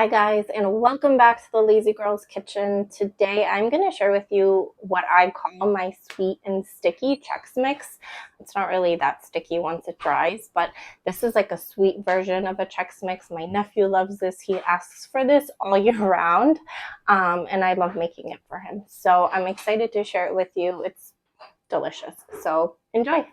Hi guys, and welcome back to the Lazy Girls Kitchen. Today I'm going to share with you what I call my sweet and sticky Chex Mix. It's not really that sticky once it dries, but this is like a sweet version of a Chex Mix. My nephew loves this. He asks for this all year round, and I love making it for him. So I'm excited to share it with you. It's delicious. So enjoy.